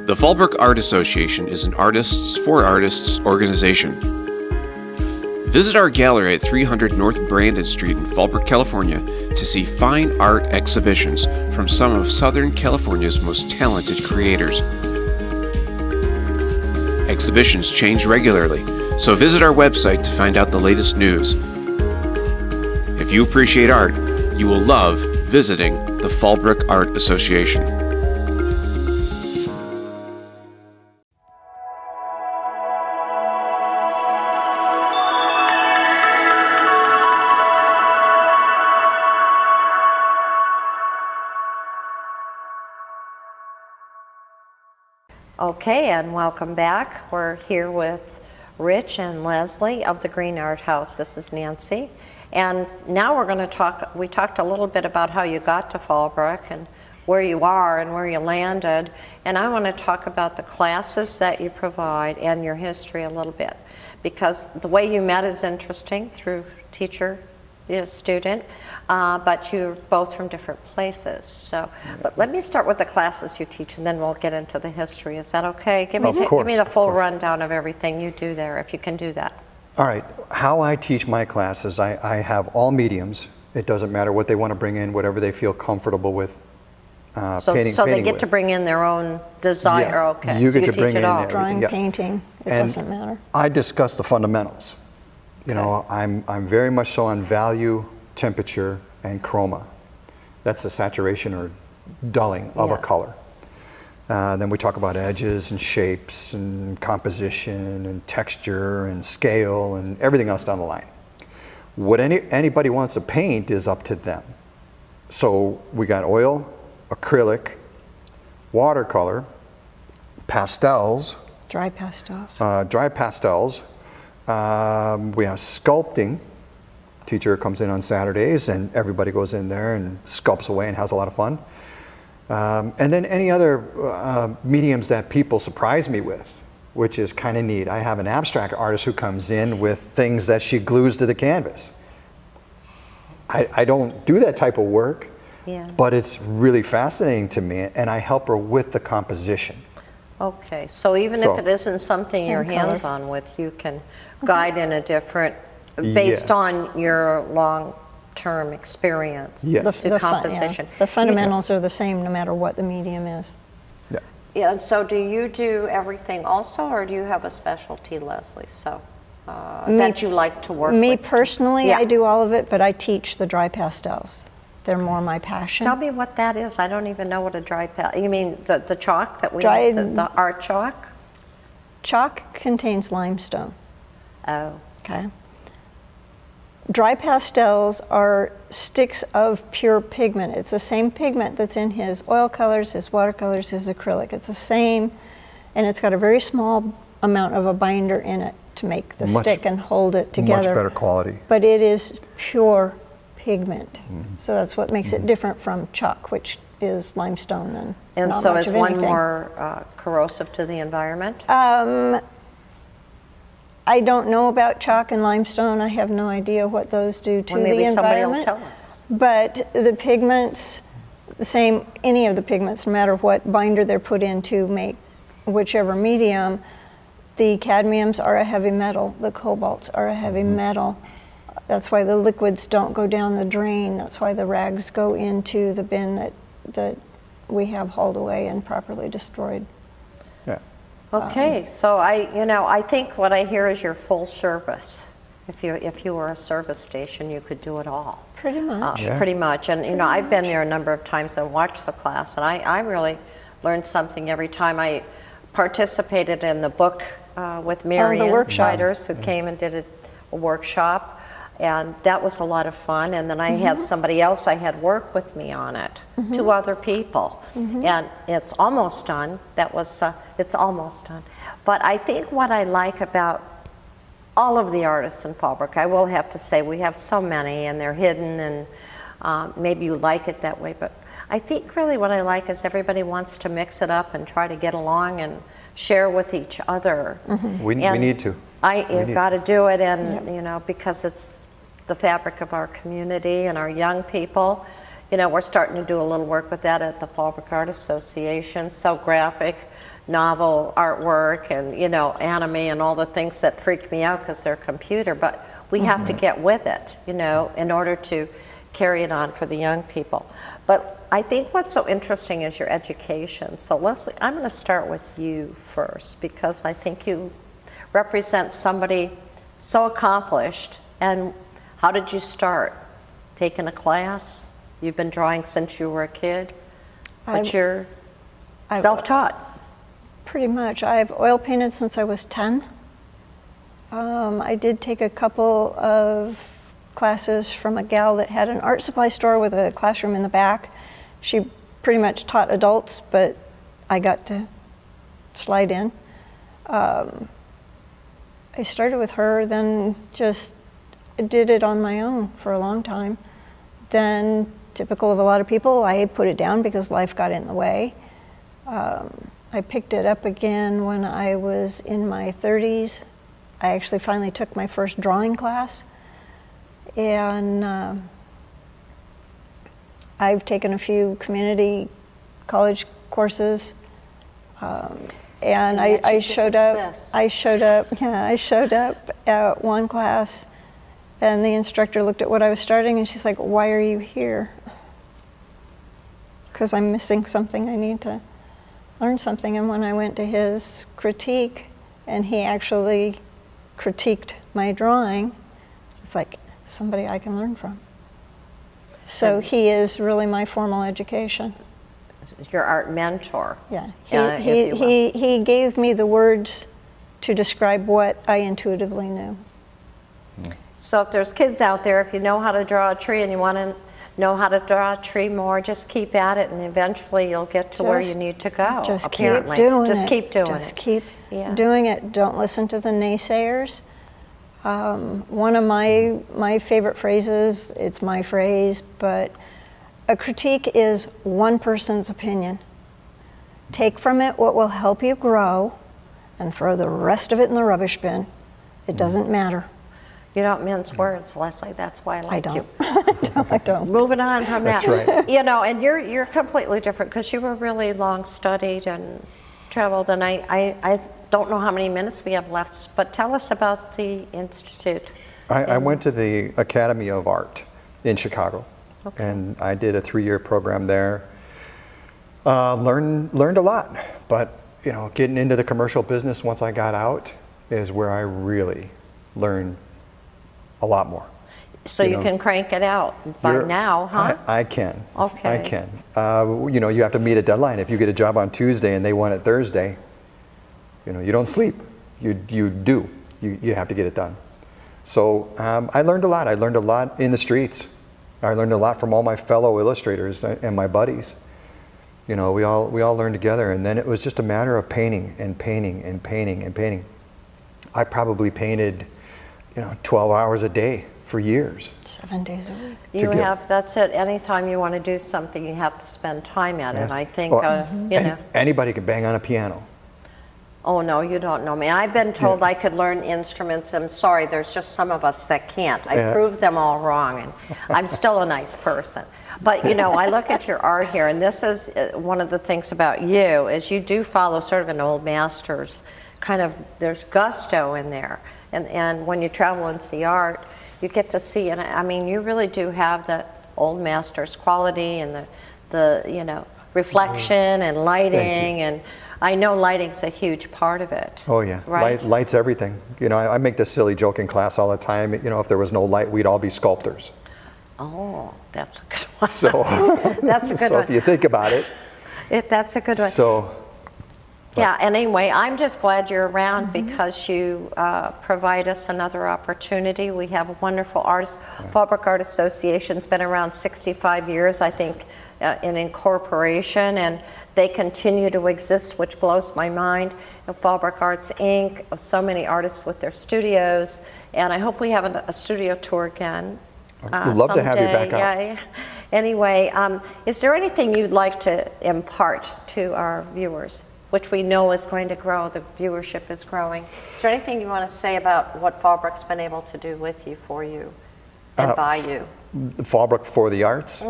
The Fallbrook Art Association is an artists for artists organization. Visit our gallery at 300 North Brandon Street in Fallbrook, California to see fine art exhibitions from some of Southern California's most talented creators. Exhibitions change regularly, so visit our website to find out the latest news. If you appreciate art, you will love visiting the Fallbrook Art Association. Okay, and welcome back. We're here with Rich and Leslie of the Green Art House. This is Nancy. And now we're going to talk, we talked a little bit about how you got to Fallbrook and where you are and where you landed. And I want to talk about the classes that you provide and your history a little bit. Because the way you met is interesting through teacher, student, but you're both from different places. So, but let me start with the classes you teach, and then we'll get into the history. Is that okay? Give me the full rundown of everything you do there, if you can do that. All right. How I teach my classes, I have all mediums. It doesn't matter what they want to bring in, whatever they feel comfortable with. So they get to bring in their own design. Yeah, okay. you get so to bring in everything. Drawing, yeah. painting, it doesn't matter. I discuss the fundamentals. You know, I'm very much so on value, temperature, and chroma. That's the saturation or dulling of a color. Then we talk about edges and shapes and composition and texture and scale and everything else down the line. What anybody wants to paint is up to them. So we got oil, acrylic, watercolor, pastels. Dry pastels. Dry pastels. We have sculpting. Teacher comes in on Saturdays and everybody goes in there and sculpts away and has a lot of fun. And then any other mediums that people surprise me with, which is kind of neat. I have an abstract artist who comes in with things that she glues to the canvas. I don't do that type of work, but it's really fascinating to me, and I help her with the composition. Okay, so even if it isn't something you're hands-on with, you can guide in a different, based on your long-term experience to composition. The fundamentals are the same no matter what the medium is. Yeah, and so do you do everything also, or do you have a specialty, Leslie, so that you like to work with? Me personally, I do all of it, but I teach the dry pastels. They're more my passion. Tell me what that is. I don't even know what a dry pastel. You mean the chalk that we the art chalk? Chalk contains limestone. Oh. Okay. Dry pastels are sticks of pure pigment. It's the same pigment that's in his oil colors, his watercolors, his acrylic. It's the same, and it's got a very small amount of a binder in it to make the stick and hold it together. Much better quality. But it is pure pigment. So that's what makes it different from chalk, which is limestone and not so much is of one anything. more corrosive to the environment? I don't know about chalk and limestone. I have no idea what those do to the environment. Somebody will tell them. But the pigments, the same, any of the pigments, no matter what binder they're put in to make whichever medium, the cadmiums are a heavy metal, the cobalts are a heavy metal. That's why the liquids don't go down the drain. That's why the rags go into the bin that we have hauled away and properly destroyed. Okay, so I think what I hear is your full service. If you were a service station, you could do it all. Pretty much. Pretty much, and I've been there a number of times and watched the class, and I really learned something every time. I participated in the book with Marian Spiders, who came and did a workshop. And that was a lot of fun. And then I had somebody else I had work with me on it, 2 other people. And it's almost done. It's almost done. But I think what I like about all of the artists in Fallbrook, I will have to say we have so many and they're hidden, and maybe you like it that way. But I think really what I like is everybody wants to mix it up and try to get along and share with each other. We need to. You've got to do it, and because it's the fabric of our community and our young people. We're starting to do a little work with that at the Fallbrook Art Association. So graphic, novel artwork and, you know, anime and all the things that freak me out because they're computer, but we have to get with it, you know, in order to carry it on for the young people. But I think what's so interesting is your education. So Leslie, I'm going to start with you first because I think you represent somebody so accomplished. And how did you start? Taking a class? You've been drawing since you were a kid? But you're self-taught? Pretty much. I've oil painted since I was 10. I did take a couple of classes from a gal that had an art supply store with a classroom in the back. She pretty much taught adults, but I got to slide in. I started with her, then just did it on my own for a long time. Then, typical of a lot of people, I put it down because life got in the way. I picked it up again when I was in my 30s. I actually finally took my first drawing class, and I've taken a few community college courses, and I showed up. I showed up at one class, and the instructor looked at what I was starting, and she's like, "Why are you here?" Because I'm missing something. I need to learn something. And when I went to his critique, and he actually critiqued my drawing, it's like somebody I can learn from. So he is really my formal education. Your art mentor. Yeah, he gave me the words to describe what I intuitively knew. So if there's kids out there, if you know how to draw a tree and you want to know how to draw a tree more, just keep at it and eventually you'll get to where you need to go, just apparently. Keep doing just it. keep doing just it. Keep doing it. Don't listen to the naysayers. One of my favorite phrases, it's my phrase, but a critique is one person's opinion. Take from it what will help you grow and throw the rest of it in the rubbish bin. It doesn't matter. You don't mince words, Leslie. That's why I like you. I don't. Moving on from that. That's right. You know, and you're completely different because you were really long studied and traveled, and I don't know how many minutes we have left, but tell us about the Institute. I went to the Academy of Art in Chicago, and I did a 3-year program there. Learned a lot, but you know, getting into the commercial business once I got out is where I really learned a lot more. So you can crank it out by now, huh? I can. Okay. I can. You know, you have to meet a deadline. If you get a job on Tuesday and they want it Thursday, you know, you don't sleep. You do. You have to get it done. So I learned a lot. I learned a lot in the streets. I learned a lot from all my fellow illustrators and my buddies. You know, we all learned together, and then it was just a matter of painting and painting and painting and painting. I probably painted, 12 hours a day for years. 7 days a week. That's it. Anytime you want to do something, you have to spend time at it. I think, anybody can bang on a piano. Oh, no, you don't know me. I've been told I could learn instruments. I'm sorry, there's just some of us that can't. I proved them all wrong, and I'm still a nice person. But, I look at your art here, and this is one of the things about you, is you do follow sort of an old master's kind of, there's gusto in there. And when you travel and see art, you get to see, and I mean, you really do have the old master's quality and the reflection and lighting, and I know lighting's a huge part of it. Oh yeah, right? Light's everything. I make this silly joke in class all the time. If there was no light, we'd all be sculptors. Oh, that's a good one. So that's a good so one. if you think about it, that's a good one. So. Yeah, anyway, I'm just glad you're around because you provide us another opportunity. We have a wonderful artist. Fallbrook Art Association's been around 65 years, I think, in incorporation, and they continue to exist, which blows my mind. Fallbrook Arts Inc., so many artists with their studios, and I hope we have a studio tour again. We'd love to have you back out. Yeah. Anyway, is there anything you'd like to impart to our viewers, which we know is going to grow, the viewership is growing? Is there anything you want to say about what Fallbrook's been able to do with you, for you, and by you? Fallbrook for the arts?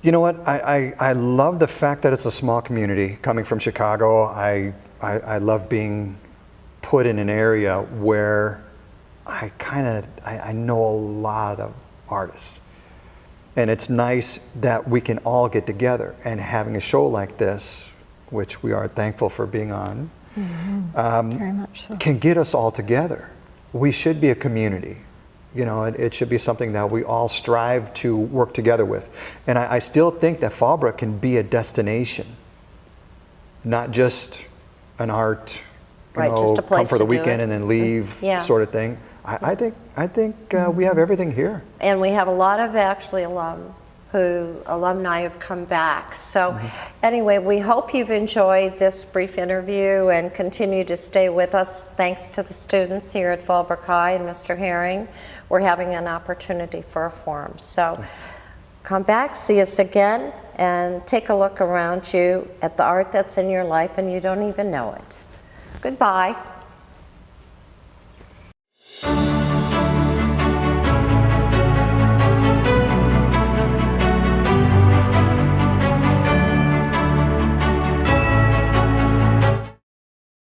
You know what? I love the fact that it's a small community. Coming from Chicago, I love being put in an area where I know a lot of artists. And it's nice that we can all get together, and having a show like this, which we are thankful for being on, Very much so. can get us all together. We should be a community. You know, it should be something that we all strive to work together with. And I still think that Fallbrook can be a destination, not just an art, Right, just a place come for the to do weekend it. and then leave Yeah. sort of thing. I think we have everything here. And we have a lot of actually alumni have come back. So anyway, we hope you've enjoyed this brief interview and continue to stay with us. Thanks to the students here at Fallbrook High and Mr. Herring. We're having an opportunity for a forum. So come back, see us again, and take a look around you at the art that's in your life and you don't even know it. Goodbye.